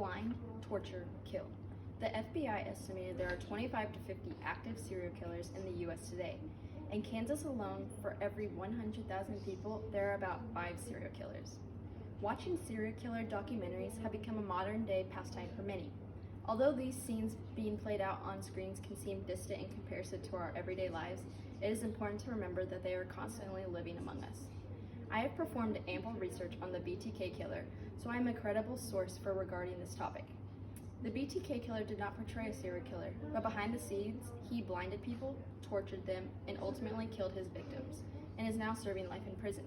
blind, torture, kill. The FBI estimated there are 25 to 50 active serial killers in the US today. In Kansas alone, for every 100,000 people, there are about 5 serial killers. Watching serial killer documentaries have become a modern-day pastime for many. Although these scenes being played out on screens can seem distant in comparison to our everyday lives, it is important to remember that they are constantly living among us. I have performed ample research on the BTK killer, so I am a credible source for regarding this topic. The BTK killer did not portray a serial killer, but behind the scenes, he blinded people, tortured them, and ultimately killed his victims, and is now serving life in prison.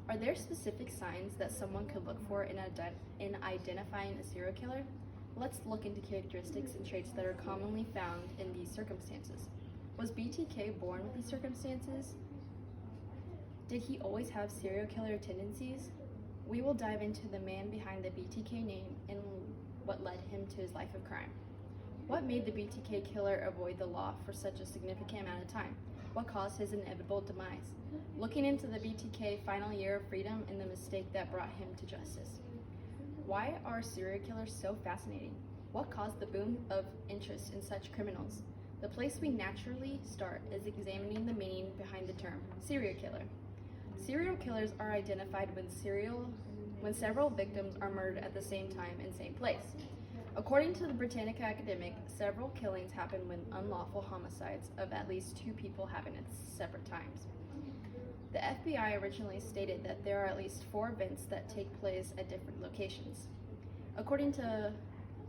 Are there specific signs that someone could look for in identifying a serial killer? Let's look into characteristics and traits that are commonly found in these circumstances. Was BTK born with these circumstances? Did he always have serial killer tendencies? We will dive into the man behind the BTK name and what led him to his life of crime. What made the BTK killer avoid the law for such a significant amount of time? What caused his inevitable demise? Looking into the BTK final year of freedom and the mistake that brought him to justice. Why are serial killers so fascinating? What caused the boom of interest in such criminals? The place we naturally start is examining the meaning behind the term serial killer. Serial killers are identified when several victims are murdered at the same time and same place. According to the Britannica Academic, several killings happen when unlawful homicides of at least 2 people happen at separate times. The FBI originally stated that there are at least 4 events that take place at different locations. According to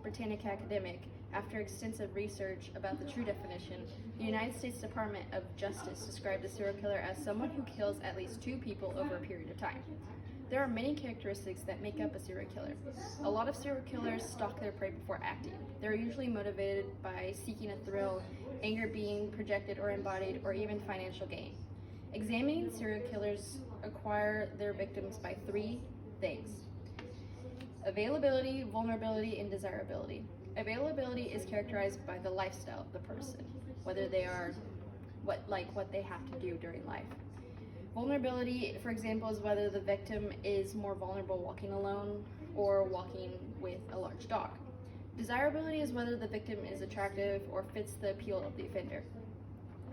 Britannica Academic, after extensive research about the true definition, the United States Department of Justice described a serial killer as someone who kills at least 2 people over a period of time. There are many characteristics that make up a serial killer. A lot of serial killers stalk their prey before acting. They're usually motivated by seeking a thrill, anger being projected or embodied, or even financial gain. Examining serial killers acquire their victims by 3 things: availability, vulnerability, and desirability. Availability is characterized by the lifestyle of the person, whether they are what they have to do during life. Vulnerability, for example, is whether the victim is more vulnerable walking alone or walking with a large dog. Desirability is whether the victim is attractive or fits the appeal of the offender.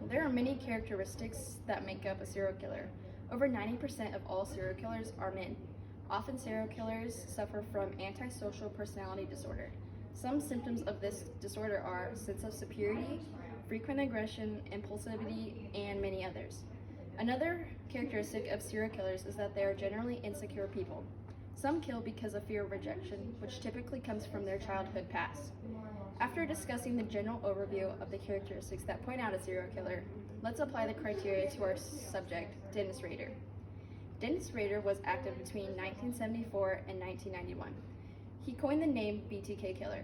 There are many characteristics that make up a serial killer. Over 90% of all serial killers are men. Often serial killers suffer from antisocial personality disorder. Some symptoms of this disorder are sense of superiority, frequent aggression, impulsivity, and many others. Another characteristic of serial killers is that they are generally insecure people. Some kill because of fear of rejection, which typically comes from their childhood past. After discussing the general overview of the characteristics that point out a serial killer, let's apply the criteria to our subject, Dennis Rader. Dennis Rader was active between 1974 and 1991. He coined the name BTK Killer.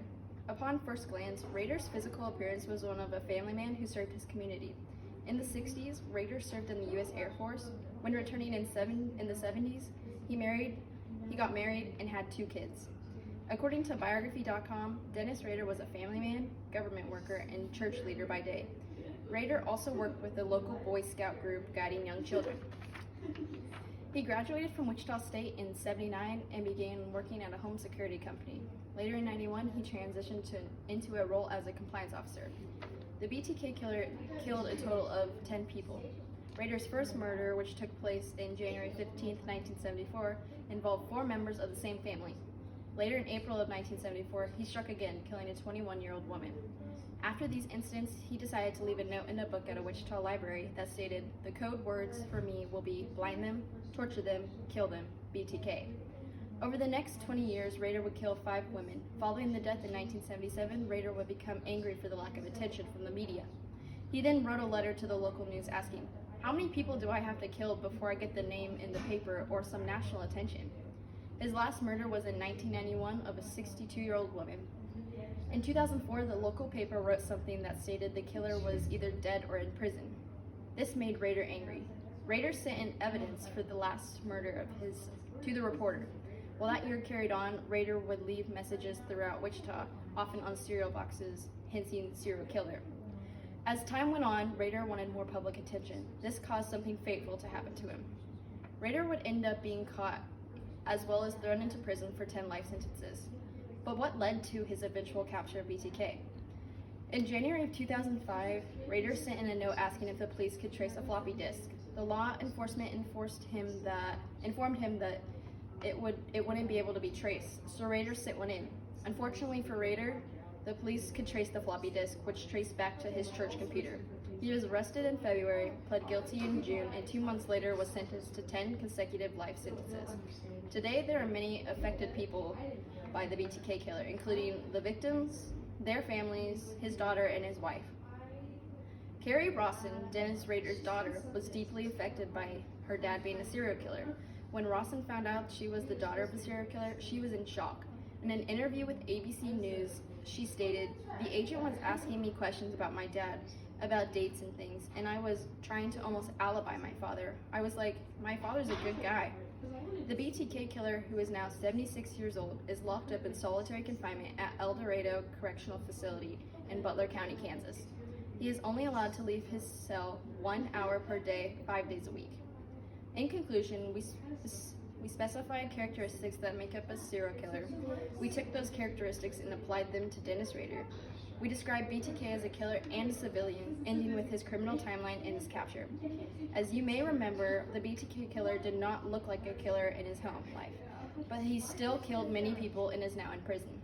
Upon first glance, Rader's physical appearance was one of a family man who served his community. In the 60s, Rader served in the U.S. Air Force. When returning in the 70s, he got married and had 2 kids. According to biography.com, Dennis Rader was a family man, government worker, and church leader by day. Rader also worked with the local Boy Scout group guiding young children. He graduated from Wichita State in '79 and began working at a home security company. Later in '91, he transitioned into a role as a compliance officer. The BTK killer killed a total of 10 people. Rader's first murder, which took place in January 15, 1974, involved 4 members of the same family. Later in April of 1974, he struck again, killing a 21-year-old woman. After these incidents, he decided to leave a note in a book at a Wichita library that stated, "The code words for me will be blind them, torture them, kill them, BTK." Over the next 20 years, Rader would kill 5 women. Following the death in 1977, Rader would become angry for the lack of attention from the media. He then wrote a letter to the local news asking, "How many people do I have to kill before I get the name in the paper or some national attention?" His last murder was in 1991 of a 62-year-old woman. In 2004, the local paper wrote something that stated the killer was either dead or in prison. This made Rader angry. Rader sent in evidence for the last murder of his to the reporter. While that year carried on, Rader would leave messages throughout Wichita, often on cereal boxes, hinting serial killer. As time went on, Rader wanted more public attention. This caused something fateful to happen to him. Rader would end up being caught, as well as thrown into prison for 10 life sentences. But what led to his eventual capture of BTK? In January of 2005, Rader sent in a note asking if the police could trace a floppy disk. The law enforcement informed him that it wouldn't be able to be traced, so Rader sent one in. Unfortunately for Rader, the police could trace the floppy disk, which traced back to his church computer. He was arrested in February, pled guilty in June, and 2 months later was sentenced to 10 consecutive life sentences. Today, there are many affected people by the BTK killer, including the victims, their families, his daughter, and his wife. Carrie Rawson, Dennis Rader's daughter, was deeply affected by her dad being a serial killer. When Rawson found out she was the daughter of a serial killer, she was in shock. In an interview with ABC News, she stated, "The agent was asking me questions about my dad, about dates and things, and I was trying to almost alibi my father. I was like, my father's a good guy." The BTK killer, who is now 76 years old, is locked up in solitary confinement at El Dorado Correctional Facility in Butler County, Kansas. He is only allowed to leave his cell 1 hour per day, 5 days a week. In conclusion, we specified characteristics that make up a serial killer. We took those characteristics and applied them to Dennis Rader. We described BTK as a killer and a civilian, ending with his criminal timeline and his capture. As you may remember, the BTK killer did not look like a killer in his home life, but he still killed many people and is now in prison.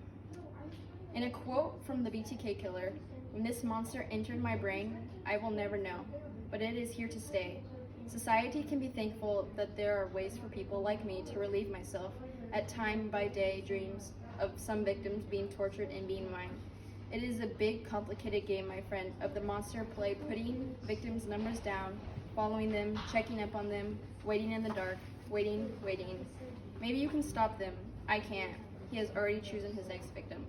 In a quote from the BTK killer, "When this monster entered my brain, I will never know, but it is here to stay. Society can be thankful that there are ways for people like me to relieve myself at time-by-day dreams of some victims being tortured and being mine. It is a big, complicated game, my friend, of the monster play, putting victims' numbers down, following them, checking up on them, waiting in the dark, waiting. Maybe you can stop them. I can't. He has already chosen his next victim."